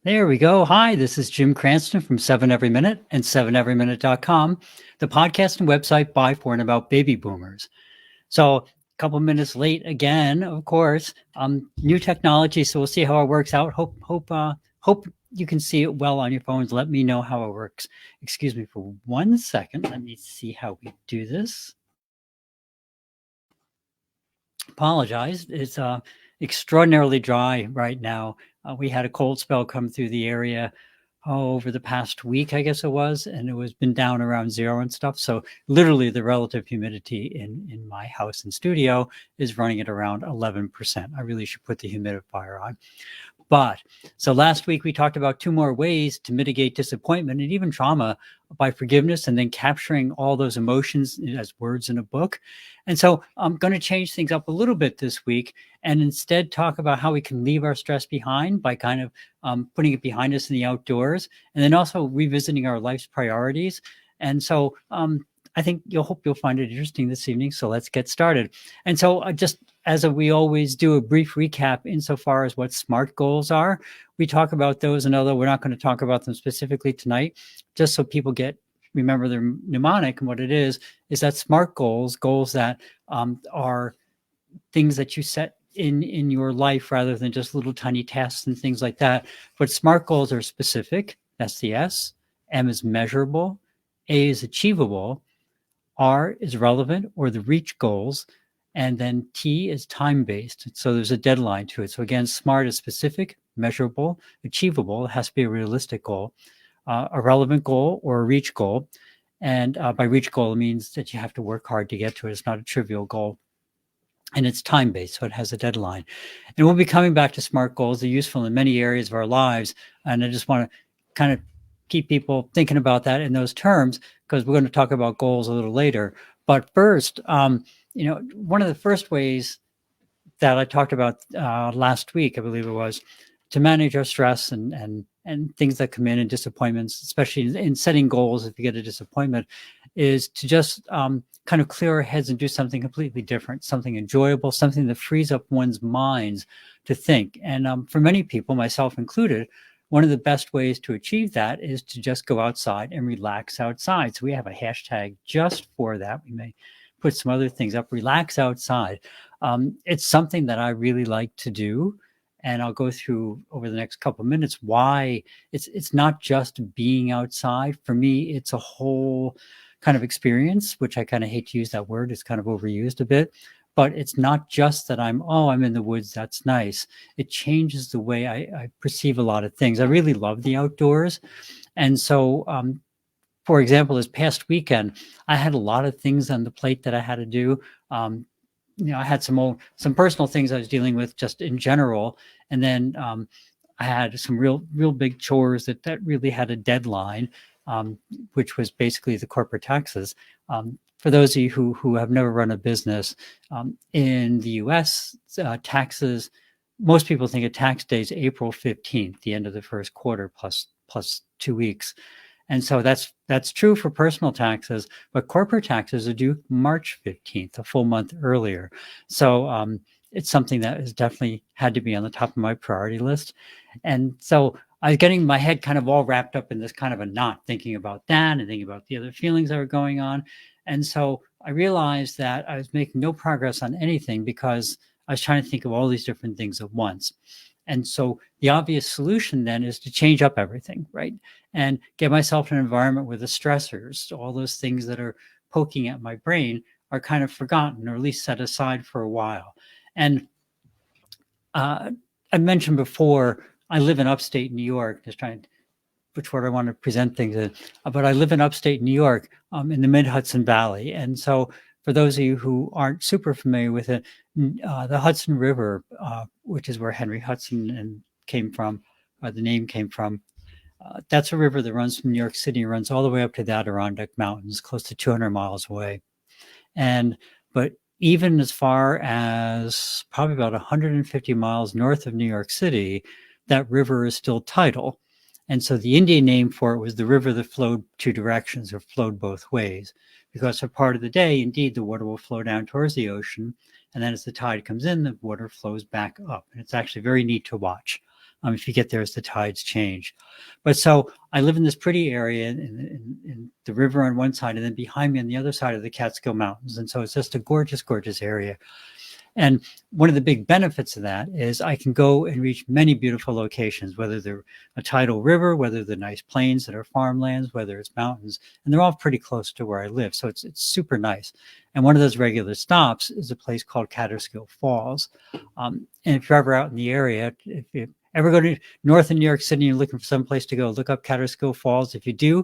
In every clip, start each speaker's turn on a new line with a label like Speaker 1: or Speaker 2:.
Speaker 1: There we go. Hi, this is Jim Cranston from 7 Every Minute and 7everyminute.com, the podcast and website by, for, and about baby boomers. So a couple minutes late again, of course. New technology, so we'll see how it works out. Hope you can see it well on your phones. Let me know how it works. Excuse me for 1 second. Let me see how we do this. Apologize. It's extraordinarily dry right now. We had a cold spell come through the area over the past week, I guess it was, and it was been down around zero and stuff. So literally the relative humidity in my house and studio is running at around 11%. I really should put the humidifier on. But so last week we talked about 2 more ways to mitigate disappointment and even trauma by forgiveness and then capturing all those emotions as words in a book. And so I'm going to change things up a little bit this week and instead talk about how we can leave our stress behind by kind of putting it behind us in the outdoors, and then also revisiting our life's priorities. And so I think hope you'll find it interesting this evening. So let's get started. And so just as we always do, a brief recap insofar as what SMART goals are. We talk about those, and although we're not going to talk about them specifically tonight, just so people remember their mnemonic, and what it is that SMART goals that are things that you set in your life rather than just little tiny tasks and things like that. But SMART goals are specific. That's the S. M is measurable. A is achievable. R is relevant, or the reach goals. And then T is time-based. So there's a deadline to it. So again, SMART is specific, measurable, achievable. It has to be a realistic goal, a relevant goal, or a reach goal. And by reach goal, it means that you have to work hard to get to it. It's not a trivial goal. And it's time-based, so it has a deadline. And we'll be coming back to SMART goals. They're useful in many areas of our lives. And I just want to kind of keep people thinking about that in those terms, because we're going to talk about goals a little later. But first, one of the first ways that I talked about last week, I believe it was, to manage our stress and things that come in and disappointments, especially in setting goals. If you get a disappointment, is to just kind of clear our heads and do something completely different, something enjoyable, something that frees up one's minds to think. And for many people, myself included, one of the best ways to achieve that is to just go outside and relax outside. So we have a hashtag just for that. We may put some other things up. Relax outside. It's something that I really like to do. And I'll go through over the next couple of minutes why it's not just being outside. For me, it's a whole kind of experience, which I kind of hate to use that word. It's kind of overused a bit. But it's not just that I'm in the woods, that's nice. It changes the way I perceive a lot of things. I really love the outdoors. And so, for example, this past weekend, I had a lot of things on the plate that I had to do. I had some personal things I was dealing with just in general. And then I had some real big chores that really had a deadline, which was basically the corporate taxes. For those of you who have never run a business, in the US, taxes, most people think a tax day is April 15th, the end of the first quarter, plus 2 weeks. And so that's true for personal taxes, but corporate taxes are due March 15th, a full month earlier. So it's something that has definitely had to be on the top of my priority list. And so I was getting my head kind of all wrapped up in this kind of a knot, thinking about that and thinking about the other feelings that were going on. And so I realized that I was making no progress on anything because I was trying to think of all these different things at once. And so the obvious solution then is to change up everything, right? And get myself in an environment where the stressors, all those things that are poking at my brain, are kind of forgotten or at least set aside for a while. And I mentioned before, I live in upstate New York, just trying to which word I want to present things in. But I live in upstate New York, in the mid-Hudson Valley. And so for those of you who aren't super familiar with it, the Hudson River, which is where Henry Hudson came from, or the name came from, that's a river that runs from New York City, runs all the way up to the Adirondack Mountains, close to 200 miles away. But even as far as probably about 150 miles north of New York City, that river is still tidal. And so the Indian name for it was the river that flowed 2 directions, or flowed both ways, because for part of the day, indeed, the water will flow down towards the ocean. And then as the tide comes in, the water flows back up. And it's actually very neat to watch. if you get there as the tides change. But so I live in this pretty area in the river on one side, and then behind me on the other side of the Catskill Mountains. And so it's just a gorgeous, gorgeous area. And one of the big benefits of that is I can go and reach many beautiful locations, whether they're a tidal river, whether they're nice plains that are farmlands, whether it's mountains, and they're all pretty close to where I live. So it's super nice. And one of those regular stops is a place called Catersco Falls. And if you're ever out in the area, if you ever go to north of New York City and you're looking for some place to go, look up Catersco Falls. If you do,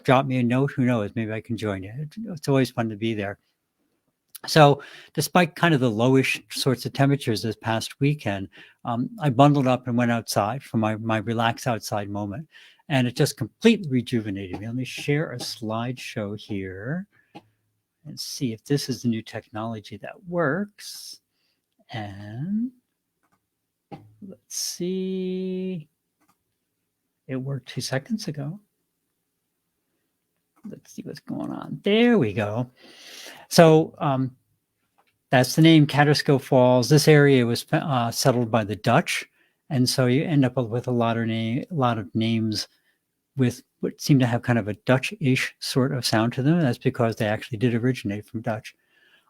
Speaker 1: drop me a note. Who knows? Maybe I can join you. It's always fun to be there. So despite kind of the lowish sorts of temperatures this past weekend, I bundled up and went outside for my relax outside moment. And it just completely rejuvenated me. Let me share a slideshow here and see if this is the new technology that works. And let's see. It worked 2 seconds ago. Let's see what's going on. There we go. So that's the name, Catersco Falls. This area was settled by the Dutch, and so you end up with a lot of names with what seem to have kind of a Dutch-ish sort of sound to them. That's because they actually did originate from Dutch.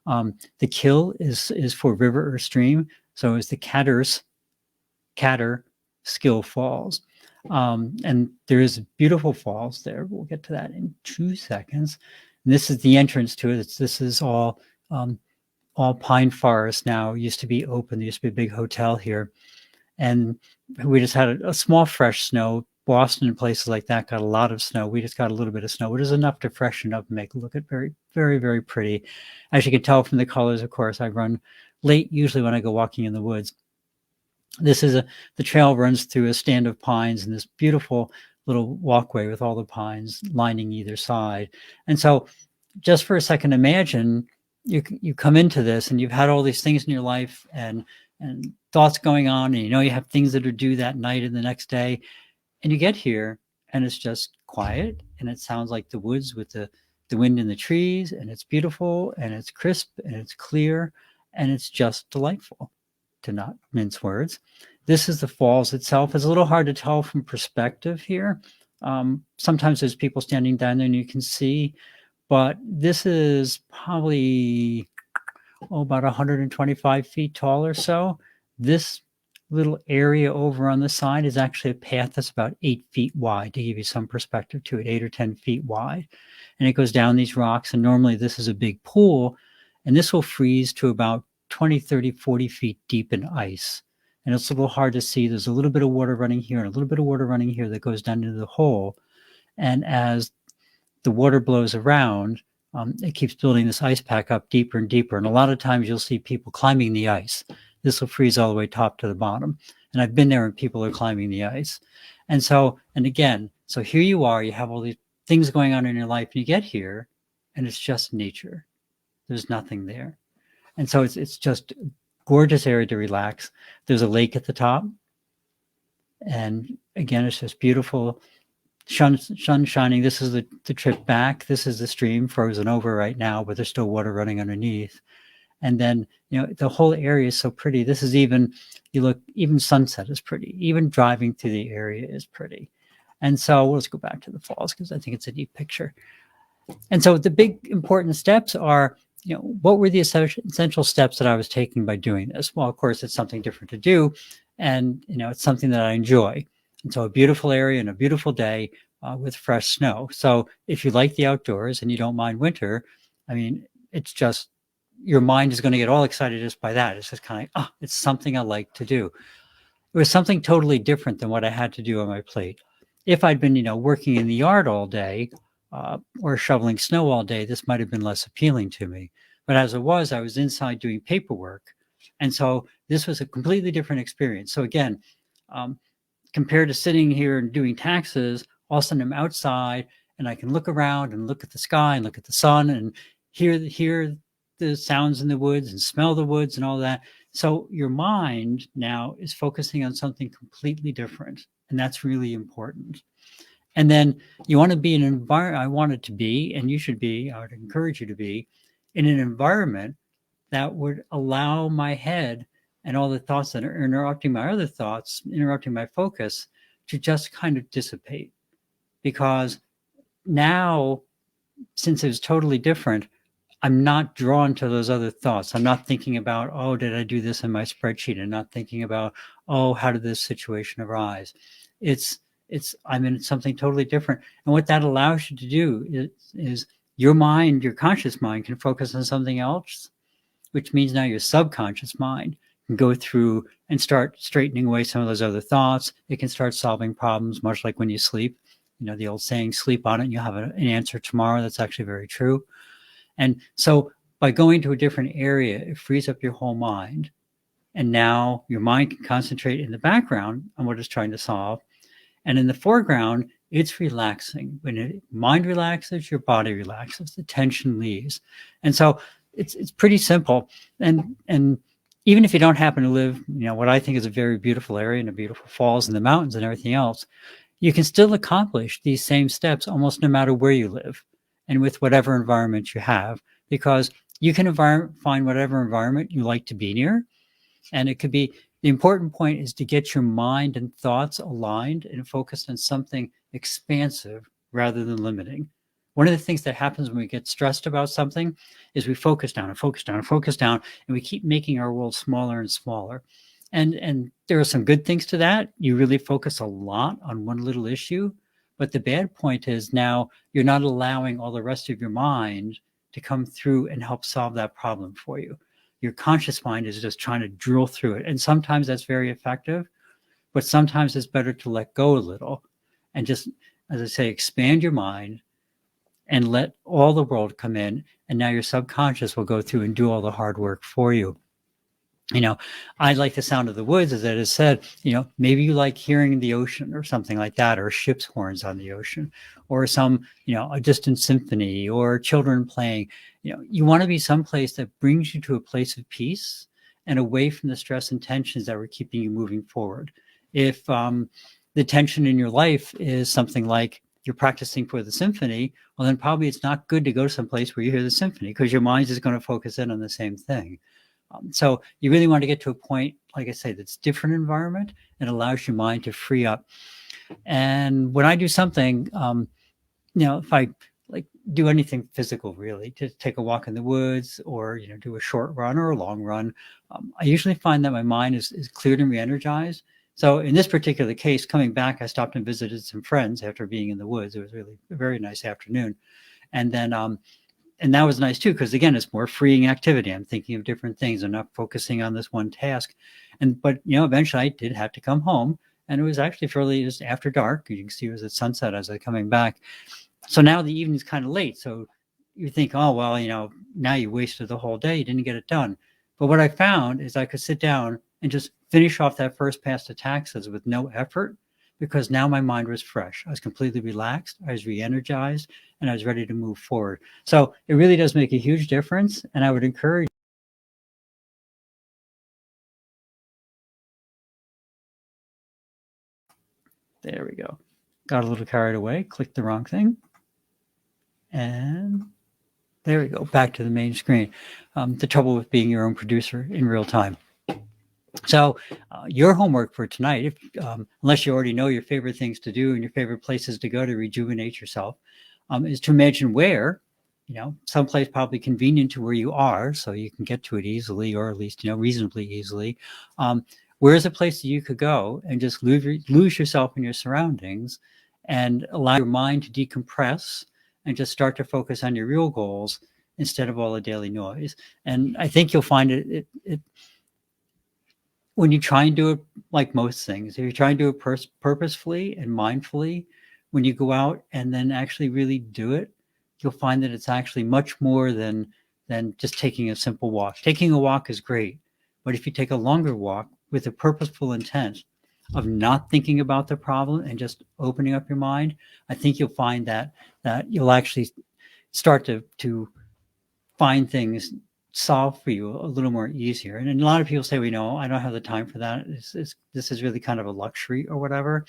Speaker 1: The kill is for river or stream, so it's the Caterskill Falls. And there is beautiful falls there. We'll get to that in 2 seconds. And this is the entrance to it. This is all pine forest now. It used to be open. There used to be a big hotel here. And we just had a small fresh snow. Boston and places like that got a lot of snow. We just got a little bit of snow, which is enough to freshen up and make it look very, very, very pretty. As you can tell from the colors, of course, I run late, usually when I go walking in the woods. This is the trail runs through a stand of pines and this beautiful little walkway with all the pines lining either side. And so just for a second, imagine you come into this and you've had all these things in your life and thoughts going on, and you have things that are due that night and the next day, and you get here and it's just quiet and it sounds like the woods with the wind in the trees, and it's beautiful and it's crisp and it's clear and it's just delightful, to not mince words. This is the falls itself. It's a little hard to tell from perspective here. Sometimes there's people standing down there and you can see, but this is probably about 125 feet tall or so. This little area over on the side is actually a path that's about 8 feet wide, to give you some perspective to it, 8 or 10 feet wide. And it goes down these rocks, and normally this is a big pool, and this will freeze to about 20, 30, 40 feet deep in ice. And it's a little hard to see. There's a little bit of water running here and a little bit of water running here that goes down into the hole. And as the water blows around, it keeps building this ice pack up deeper and deeper. And a lot of times you'll see people climbing the ice. This will freeze all the way top to the bottom. And I've been there when people are climbing the ice. And again, so here you are, you have all these things going on in your life, and you get here and it's just nature. There's nothing there. And so it's just a gorgeous area to relax. There's a lake at the top. And again, it's just beautiful. Sun shining. This is the trip back. This is the stream frozen over right now, but there's still water running underneath. And then, the whole area is so pretty. This is even sunset is pretty. Even driving through the area is pretty. And so let's go back to the falls because I think it's a neat picture. And so the big important steps are, what were the essential steps that I was taking by doing this? Well, of course, it's something different to do. And, it's something that I enjoy. And so a beautiful area and a beautiful day with fresh snow. So if you like the outdoors and you don't mind winter, it's just, your mind is going to get all excited just by that. It's just kind of, it's something I like to do. It was something totally different than what I had to do on my plate. If I'd been, working in the yard all day or shoveling snow all day, this might have been less appealing to me. But as it was, I was inside doing paperwork. And so this was a completely different experience. So again, compared to sitting here and doing taxes, all of a sudden I'm outside and I can look around and look at the sky and look at the sun and hear the sounds in the woods and smell the woods and all that. So your mind now is focusing on something completely different. And that's really important. And then you want to be in an environment, I want it to be, and you should be, I would encourage you to be, in an environment that would allow my head and all the thoughts that are interrupting my other thoughts, interrupting my focus, to just kind of dissipate. Because now, since it's totally different, I'm not drawn to those other thoughts. I'm not thinking about, oh, did I do this in my spreadsheet? I'm not thinking about, oh, how did this situation arise? It's I'm in something totally different. And what that allows you to do is your mind, your conscious mind, can focus on something else, which means now your subconscious mind can go through and start straightening away some of those other thoughts. It can start solving problems, much like when you sleep. The old saying, sleep on it and you'll have an answer tomorrow. That's actually very true. And so by going to a different area, it frees up your whole mind. And now your mind can concentrate in the background on what it's trying to solve. And in the foreground, it's relaxing. When your mind relaxes, your body relaxes, the tension leaves. And so it's pretty simple. And even if you don't happen to live, what I think is a very beautiful area and a beautiful falls and the mountains and everything else, you can still accomplish these same steps almost no matter where you live and with whatever environment you have, because you can find whatever environment you like to be near. And it could be, the important point is to get your mind and thoughts aligned and focused on something expansive rather than limiting. One of the things that happens when we get stressed about something is we focus down and focus down and focus down, and we keep making our world smaller and smaller. And there are some good things to that. You really focus a lot on one little issue. But the bad point is now you're not allowing all the rest of your mind to come through and help solve that problem for you. Your conscious mind is just trying to drill through it. And sometimes that's very effective, but sometimes it's better to let go a little and just, as I say, expand your mind and let all the world come in. And now your subconscious will go through and do all the hard work for you. I like the sound of the woods, as it is said. Maybe you like hearing the ocean or something like that, or ship's horns on the ocean, or some, a distant symphony, or children playing. You want to be someplace that brings you to a place of peace and away from the stress and tensions that were keeping you moving forward. If the tension in your life is something like you're practicing for the symphony, well, then probably it's not good to go to some place where you hear the symphony, because your mind is going to focus in on the same thing. So you really want to get to a point, like I say, that's different environment and allows your mind to free up. And when I do something, if I do anything physical, really, to take a walk in the woods or, do a short run or a long run, I usually find that my mind is cleared and re-energized. So in this particular case, coming back, I stopped and visited some friends after being in the woods. It was really a very nice afternoon. And then, and that was nice too, because again, it's more freeing activity. I'm thinking of different things. I'm not focusing on this one task. But eventually I did have to come home, and it was actually fairly just after dark. You can see it was at sunset as I was coming back. So now the evening's kind of late. So you think, oh, well, now you wasted the whole day. You didn't get it done. But what I found is I could sit down and just finish off that first pass of taxes with no effort, because now my mind was fresh. I was completely relaxed. I was re-energized, and I was ready to move forward. So it really does make a huge difference. And I would encourage. There we go. Got a little carried away, clicked the wrong thing. And there we go, back to the main screen. The trouble with being your own producer in real time. So your homework for tonight, unless you already know your favorite things to do and your favorite places to go to rejuvenate yourself, is to imagine where, someplace probably convenient to where you are, so you can get to it easily, or at least, reasonably easily. Where's a place that you could go and just lose yourself in your surroundings and allow your mind to decompress and just start to focus on your real goals instead of all the daily noise. And I think you'll find it when you try and do it, like most things, if you try and do it purposefully and mindfully, when you go out and then actually really do it, you'll find that it's actually much more than just taking a simple walk. Taking a walk is great, but if you take a longer walk with a purposeful intent of not thinking about the problem and just opening up your mind, I think you'll find that you'll actually start to find things solve for you a little more easier. And a lot of people say, well, I don't have the time for that. This is really kind of a luxury or whatever.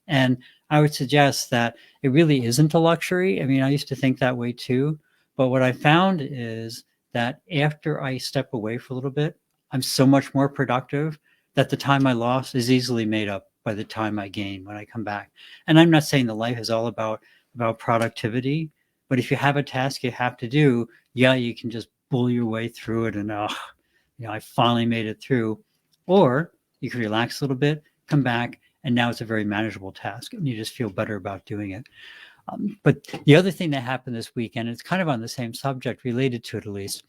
Speaker 1: And I would suggest that it really isn't a luxury. I mean, I used to think that way too. But what I found is that after I step away for a little bit, I'm so much more productive that the time I lost is easily made up by the time I gain when I come back. And I'm not saying that life is all about productivity, but if you have a task you have to do, yeah, you can just bull your way through it and I finally made it through. Or you can relax a little bit, come back, and now it's a very manageable task, and you just feel better about doing it. But the other thing that happened this weekend, it's kind of on the same subject, related to it at least,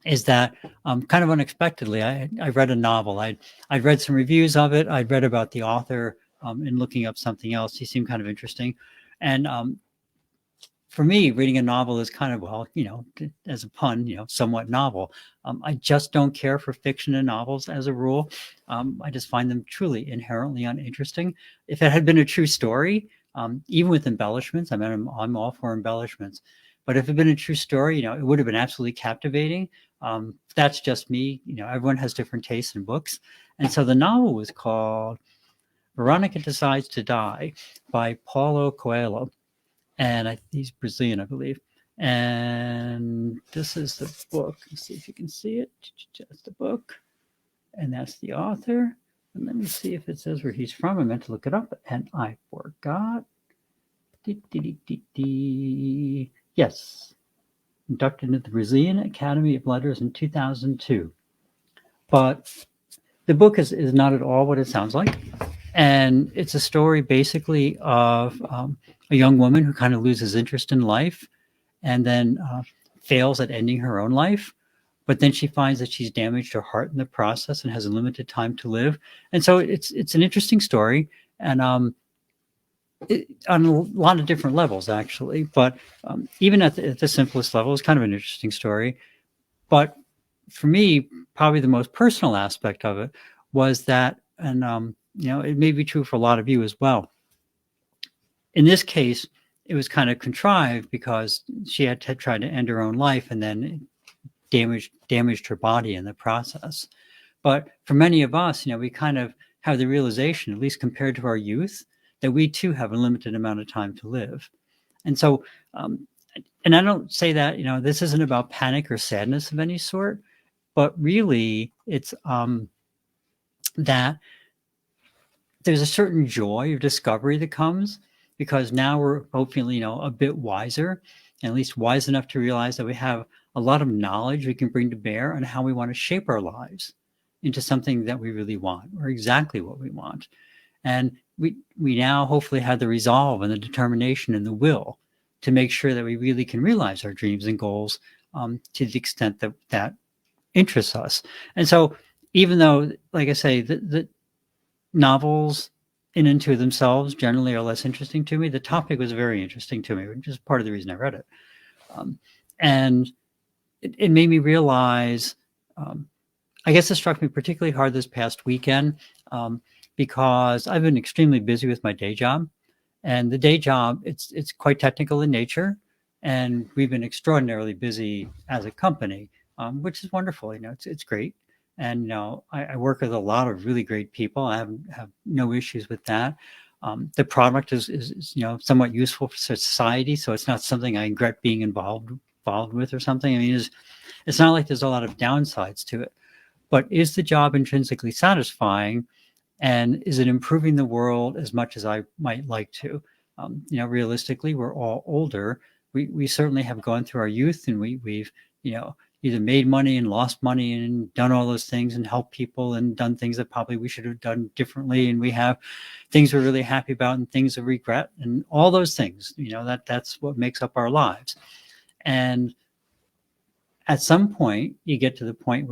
Speaker 1: is that kind of unexpectedly, I read a novel. I'd read some reviews of it. I'd read about the author and looking up something else. He seemed kind of interesting. And for me, reading a novel is kind of, well, as a pun, somewhat novel. I just don't care for fiction and novels as a rule. I just find them truly inherently uninteresting. If it had been a true story, even with embellishments, I mean, I'm all for embellishments. But if it had been a true story, it would have been absolutely captivating. That's just me. Everyone has different tastes in books. And so the novel was called Veronica Decides to Die by Paulo Coelho. And he's Brazilian, I believe. And this is the book. Let's see if you can see it. Just the book. And that's the author. And let me see if it says where he's from. I meant to look it up, and I forgot. Yes. Inducted into the Brazilian Academy of Letters in 2002. But the book is not at all what it sounds like. And it's a story basically of a young woman who kind of loses interest in life and then fails at ending her own life. But then she finds that she's damaged her heart in the process and has a limited time to live. And so it's an interesting story, and on a lot of different levels, actually. But even at the simplest level, it's kind of an interesting story. But for me, probably the most personal aspect of it was that, and it may be true for a lot of you as well. In this case, it was kind of contrived because she had to try to end her own life and then damaged her body in the process. But for many of us, we kind of have the realization, at least compared to our youth, that we too have a limited amount of time to live. And so, and I don't say that, this isn't about panic or sadness of any sort, but really it's that there's a certain joy of discovery that comes because now we're hopefully, a bit wiser, and at least wise enough to realize that we have a lot of knowledge we can bring to bear on how we want to shape our lives into something that we really want, or exactly what we want. And we now hopefully have the resolve and the determination and the will to make sure that we really can realize our dreams and goals to the extent that interests us. And so even though, like I say, the novels in and to themselves generally are less interesting to me, the topic was very interesting to me, which is part of the reason I read it. And it made me realize, I guess it struck me particularly hard this past weekend because I've been extremely busy with my day job. And the day job, it's quite technical in nature. And we've been extraordinarily busy as a company, which is wonderful. It's great. And I work with a lot of really great people. I have no issues with that. The product is somewhat useful for society, so it's not something I regret being involved with or something. I mean, it's not like there's a lot of downsides to it. But is the job intrinsically satisfying, and is it improving the world as much as I might like to? Realistically, we're all older. We certainly have gone through our youth, and we've either made money and lost money and done all those things and helped people and done things that probably we should have done differently. And we have things we're really happy about and things of regret and all those things, that's what makes up our lives. And at some point you get to the point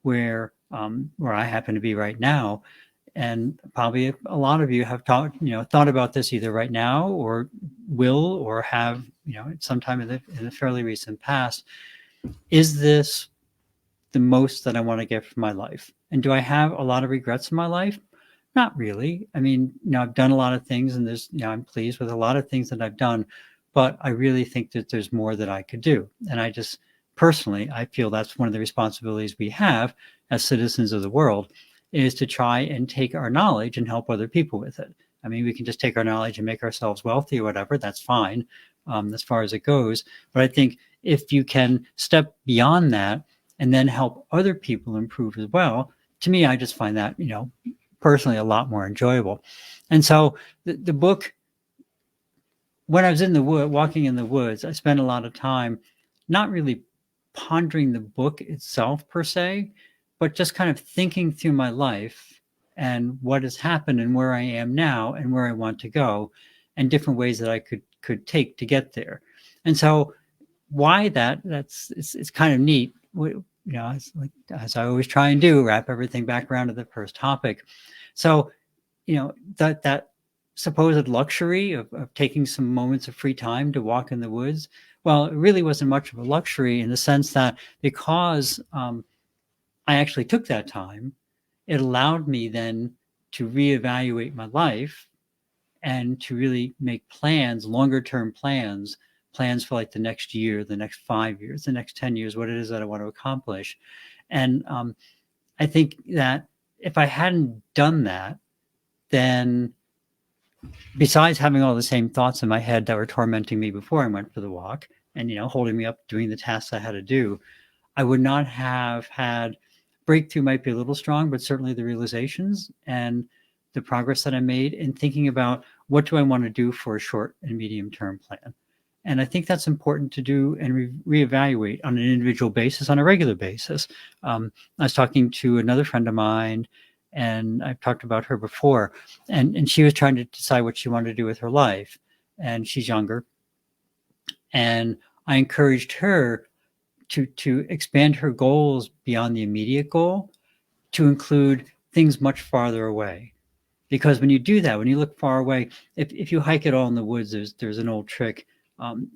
Speaker 1: where I happen to be right now. And probably a lot of you have thought about this either right now or will, or have, sometime in the fairly recent past. Is this the most that I want to get from my life? And do I have a lot of regrets in my life? Not really. I mean, I've done a lot of things, and I'm pleased with a lot of things that I've done, but I really think that there's more that I could do. And I just personally, I feel that's one of the responsibilities we have as citizens of the world, is to try and take our knowledge and help other people with it. I mean, we can just take our knowledge and make ourselves wealthy or whatever. That's fine as far as it goes. But I think if you can step beyond that and then help other people improve as well, to me, I just find that, personally a lot more enjoyable. And so the book, when I was in the wood, walking in the woods, I spent a lot of time not really pondering the book itself per se, but just kind of thinking through my life and what has happened and where I am now and where I want to go and different ways that I could take to get there. And so why it's kind of neat. It's like, as I always try and do, wrap everything back around to the first topic. So, that supposed luxury of taking some moments of free time to walk in the woods, well, it really wasn't much of a luxury in the sense that because I actually took that time, it allowed me then to reevaluate my life and to really make plans, longer term plans for like the next year, the next 5 years, the next 10 years, what it is that I want to accomplish. And I think that if I hadn't done that, then besides having all the same thoughts in my head that were tormenting me before I went for the walk and, holding me up doing the tasks I had to do, I would not have had breakthrough. Might be a little strong, but certainly the realizations and the progress that I made in thinking about what do I want to do for a short and medium term plan. And I think that's important to do and reevaluate on an individual basis, on a regular basis. I was talking to another friend of mine, and I've talked about her before, and she was trying to decide what she wanted to do with her life, and she's younger. And I encouraged her to expand her goals beyond the immediate goal to include things much farther away. Because when you do that, when you look far away, if you hike it all in the woods, there's an old trick,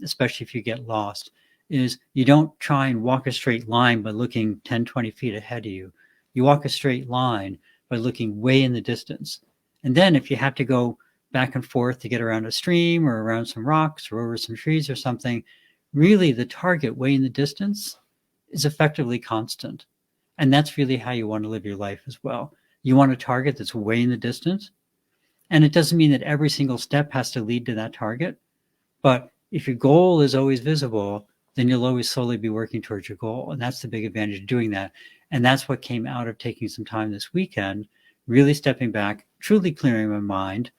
Speaker 1: especially if you get lost, is you don't try and walk a straight line by looking 10, 20 feet ahead of you. You walk a straight line by looking way in the distance. And then if you have to go back and forth to get around a stream or around some rocks or over some trees or something, really the target way in the distance is effectively constant. And that's really how you want to live your life as well. You want a target that's way in the distance. And it doesn't mean that every single step has to lead to that target. But if your goal is always visible, then you'll always slowly be working towards your goal. And that's the big advantage of doing that. And that's what came out of taking some time this weekend, really stepping back, truly clearing my mind,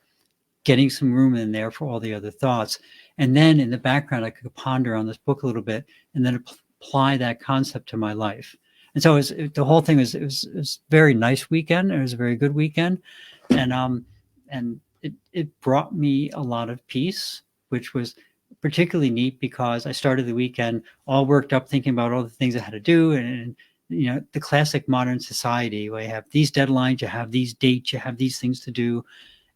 Speaker 1: getting some room in there for all the other thoughts. And then in the background, I could ponder on this book a little bit and then apply that concept to my life. And so the whole thing was, it was a very nice weekend. It was a very good weekend. And it brought me a lot of peace, which was particularly neat because I started the weekend all worked up thinking about all the things I had to do. And the classic modern society where you have these deadlines, you have these dates, you have these things to do.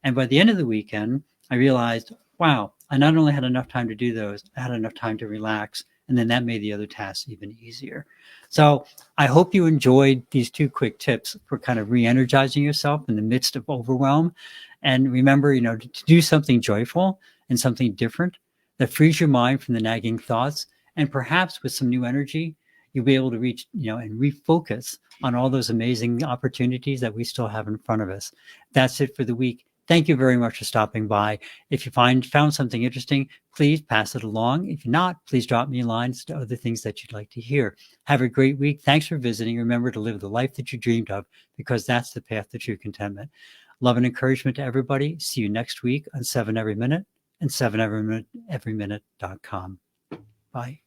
Speaker 1: And by the end of the weekend, I realized, wow, I not only had enough time to do those, I had enough time to relax. And then that made the other tasks even easier. So I hope you enjoyed these 2 quick tips for kind of re-energizing yourself in the midst of overwhelm. And remember, to do something joyful and something different that frees your mind from the nagging thoughts. And perhaps with some new energy, you'll be able to reach, and refocus on all those amazing opportunities that we still have in front of us. That's it for the week. Thank you very much for stopping by. If you found something interesting, please pass it along. If you're not, please drop me lines to other things that you'd like to hear. Have a great week. Thanks for visiting. Remember to live the life that you dreamed of, because that's the path to true contentment. Love and encouragement to everybody. See you next week on 7 Every Minute and 7everyminute.com. Bye.